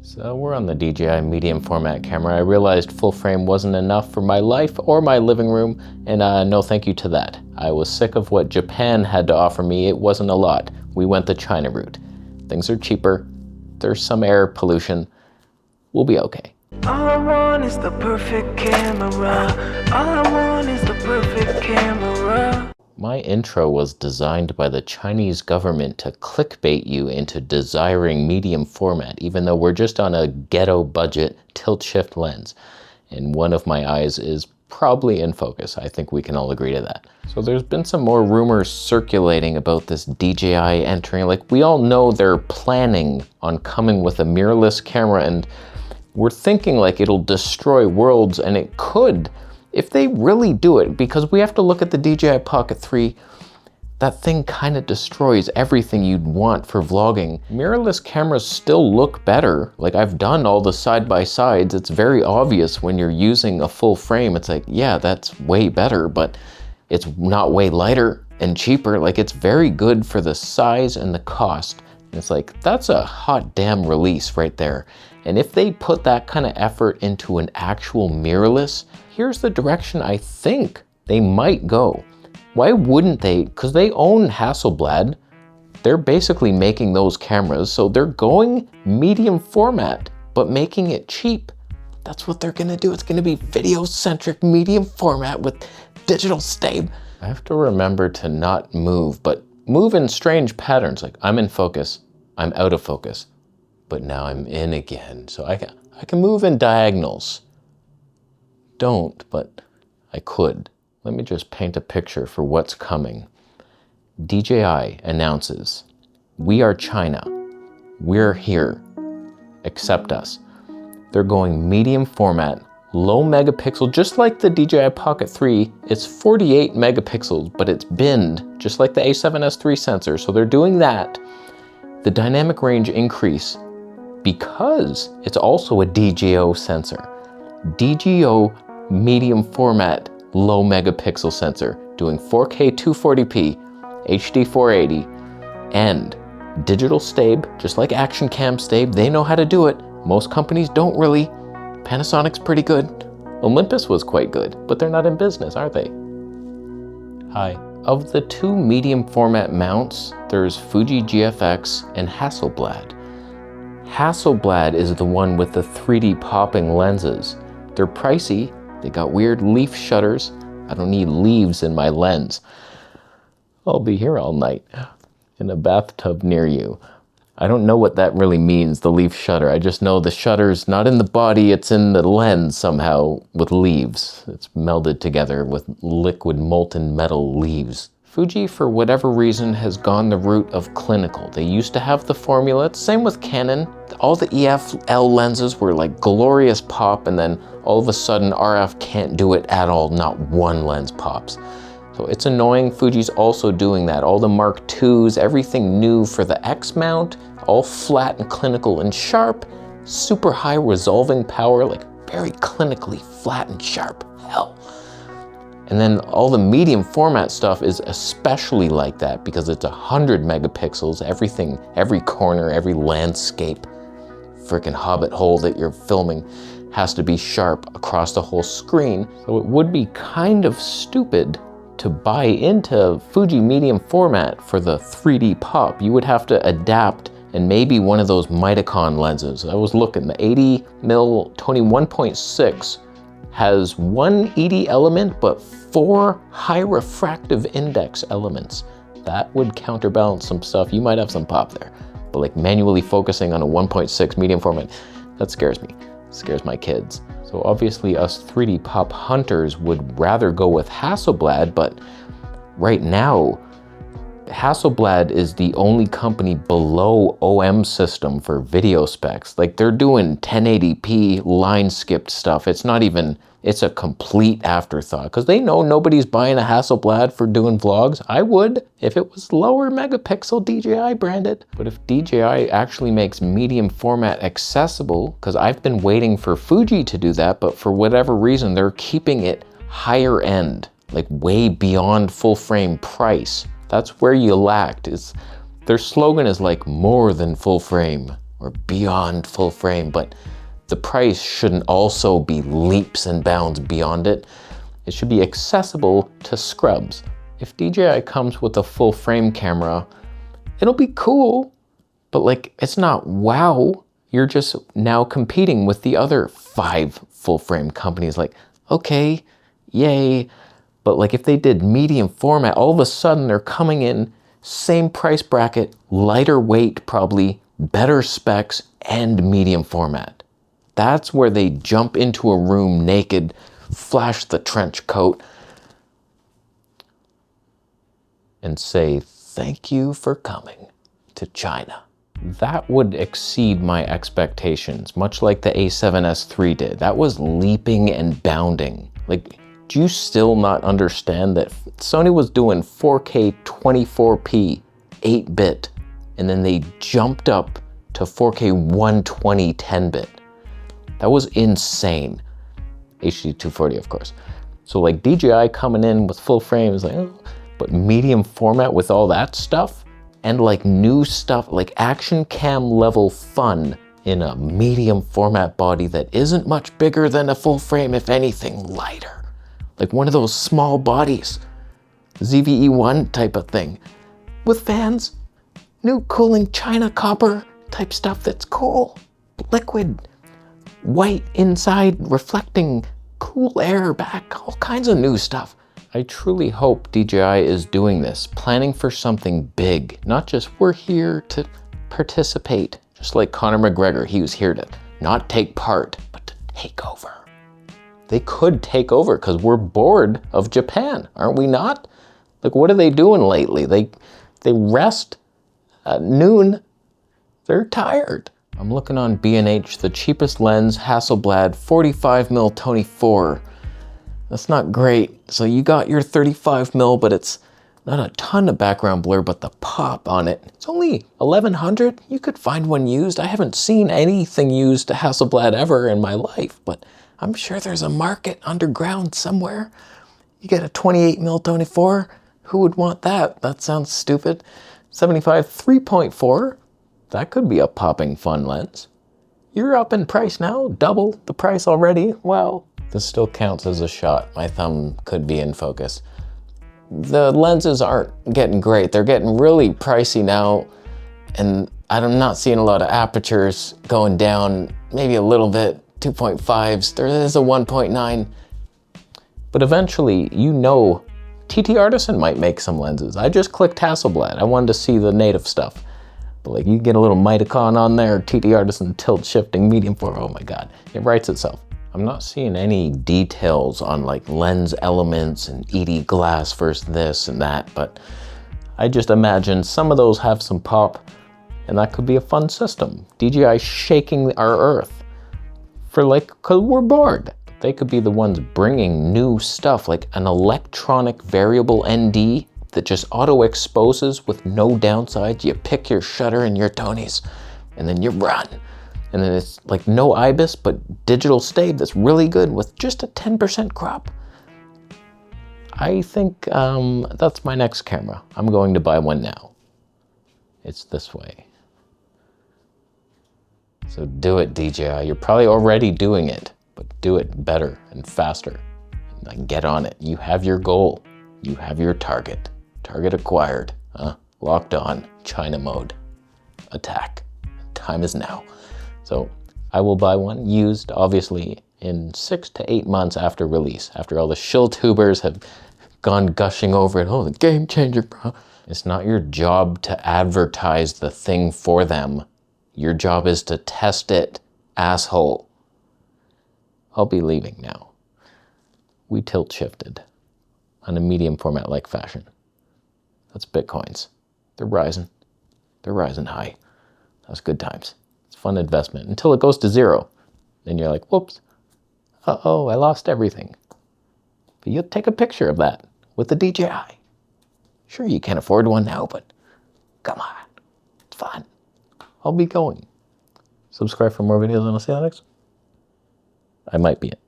So we're on the DJI medium format camera. I realized full frame wasn't enough for my life or my living room, and no thank you to that. I was sick of what Japan had to offer me. It wasn't a lot. We went the China route. Things are cheaper. There's some air pollution. We'll be okay. All I want is the perfect camera. All I want is the perfect camera. My intro was designed by the Chinese government to clickbait you into desiring medium format, even though we're just on a ghetto budget tilt-shift lens. And one of my eyes is probably in focus. I think we can all agree to that. So there's been some more rumors circulating about this DJI entering. Like, we all know they're planning on coming with a mirrorless camera, and we're thinking like it'll destroy worlds, and it could if they really do it, because we have to look at the DJI Pocket 3. That thing kind of destroys everything you'd want for vlogging. Mirrorless cameras still look better. Like, I've done all the side-by-sides. It's very obvious when you're using a full frame. It's like, yeah, that's way better, but it's not way lighter and cheaper. Like, it's very good for the size and the cost. And it's like, that's a hot damn release right there. And if they put that kind of effort into an actual mirrorless, here's the direction I think they might go. Why wouldn't they? Because they own Hassleblad. They're basically making those cameras, so they're going medium format, but making it cheap. That's what they're gonna do. It's gonna be video-centric medium format with digital stab. I have to remember to not move, but move in strange patterns. Like, I'm in focus, I'm out of focus, but now I'm in again. So I can move in diagonals. Don't, but I could. Let me just paint a picture for what's coming. DJI announces, we are China. We're here. Accept us. They're going medium format, low megapixel, just like the DJI Pocket 3. It's 48 megapixels, but it's binned, just like the A7S III sensor. So they're doing that. The dynamic range increase because it's also a DJI sensor. DJI medium format, low megapixel sensor, doing 4K 240p, HD 480, and digital stab, just like action cam stab. They know how to do it. Most companies don't really. Panasonic's pretty good. Olympus was quite good, but they're not in business, are they? Hi. Of the two medium format mounts, there's Fuji GFX and Hassleblad. Hassleblad is the one with the 3D popping lenses. They're pricey. They got weird leaf shutters. I don't need leaves in my lens. I'll be here all night in a bathtub near you. I don't know what that really means, the leaf shutter. I just know the shutter's not in the body, it's in the lens somehow with leaves. It's melded together with liquid molten metal leaves. Fuji, for whatever reason, has gone the route of clinical. They used to have the formula. It's same with Canon. All the EF-L lenses were like glorious pop, and then all of a sudden RF can't do it at all. Not one lens pops. So it's annoying. Fuji's also doing that. All the Mark IIs, everything new for the X mount, all flat and clinical and sharp, super high resolving power, like very clinically flat and sharp. Hell. And then all the medium format stuff is especially like that because it's 100 megapixels, everything, every corner, every landscape, freaking hobbit hole that you're filming has to be sharp across the whole screen. So it would be kind of stupid to buy into Fuji medium format for the 3D pop. You would have to adapt, and maybe one of those Mitacon lenses. I was looking, the 80mm Tony 1.6 has one ED element, but 4 high refractive index elements. That would counterbalance some stuff. You might have some pop there, but like manually focusing on a 1.6 medium format, that scares me. It scares my kids. So obviously us 3D pop hunters would rather go with Hassleblad, but right now, Hassleblad is the only company below OM system for video specs. Like, they're doing 1080p line skipped stuff. It's not even, it's a complete afterthought because they know nobody's buying a Hassleblad for doing vlogs. I would if it was lower megapixel DJI branded. But if DJI actually makes medium format accessible, because I've been waiting for Fuji to do that, but for whatever reason, they're keeping it higher end, like way beyond full frame price. That's where you lacked. Their slogan is like more than full frame or beyond full frame, but the price shouldn't also be leaps and bounds beyond it. It should be accessible to scrubs. If DJI comes with a full frame camera, it'll be cool, but like, it's not wow. You're just now competing with the other 5 full frame companies. Like, okay, yay. But like, if they did medium format, all of a sudden they're coming in same price bracket, lighter weight, probably better specs, and medium format. That's where they jump into a room naked, flash the trench coat, and say, thank you for coming to China. That would exceed my expectations, much like the A7S III did. That was leaping and bounding. Like, do you still not understand that Sony was doing 4K 24p 8-bit, and then they jumped up to 4K 120 10-bit? That was insane. HD 240, of course. So like, DJI coming in with full frame is like, oh, but medium format with all that stuff, and like new stuff, like action cam level fun in a medium format body that isn't much bigger than a full frame, if anything lighter. Like one of those small bodies, ZVE1 type of thing, with fans, new cooling China copper type stuff that's cool, liquid, white inside, reflecting cool air back, all kinds of new stuff. I truly hope DJI is doing this, planning for something big, not just we're here to participate. Just like Conor McGregor, he was here to not take part, but to take over. They could take over because we're bored of Japan, aren't we not? Like, what are they doing lately? They rest at noon, they're tired. I'm looking on B&H, the cheapest lens, Hassleblad, 45mm Tony 4. That's not great. So you got your 35mm, but it's not a ton of background blur, but the pop on it, it's only 1100. You could find one used. I haven't seen anything used to Hassleblad ever in my life, but I'm sure there's a market underground somewhere. You get a 28mm Tony 4, who would want that? That sounds stupid. 75 3.4, that could be a popping fun lens. You're up in price now, double the price already. Wow. This still counts as a shot. My thumb could be in focus. The lenses aren't getting great. They're getting really pricey now, and I'm not seeing a lot of apertures going down, maybe a little bit, 2.5s. There is a 1.9. But eventually, you know, TT Artisan might make some lenses. I just clicked Hassleblad. I wanted to see the native stuff. But like, you get a little Miticon on there, TT Artisan tilt shifting medium form. Oh my God, it writes itself. I'm not seeing any details on like lens elements and ED glass versus this and that, but I just imagine some of those have some pop, and that could be a fun system. DJI shaking our earth for like, cause we're bored. They could be the ones bringing new stuff, like an electronic variable ND that just auto exposes with no downsides. You pick your shutter and your Tonys, and then you run. And then it's like no IBIS, but digital stave that's really good with just a 10% crop. I think that's my next camera. I'm going to buy one now. It's this way. So do it, DJI. You're probably already doing it, but do it better and faster. And get on it. You have your goal. You have your target. Target acquired. Locked on. China mode. Attack. Time is now. So I will buy one used, obviously, in 6 to 8 months after release, after all the shill tubers have gone gushing over it. Oh, the game changer, bro. It's not your job to advertise the thing for them. Your job is to test it, asshole. I'll be leaving now. We tilt shifted on a medium format like fashion. That's Bitcoins. They're rising. They're rising high. That's good times. It's fun investment until it goes to zero. Then you're like, whoops. Uh-oh, I lost everything. But you'll take a picture of that with the DJI. Sure, you can't afford one now, but come on. It's fun. I'll be going. Subscribe for more videos and I'll see you next. I might be it.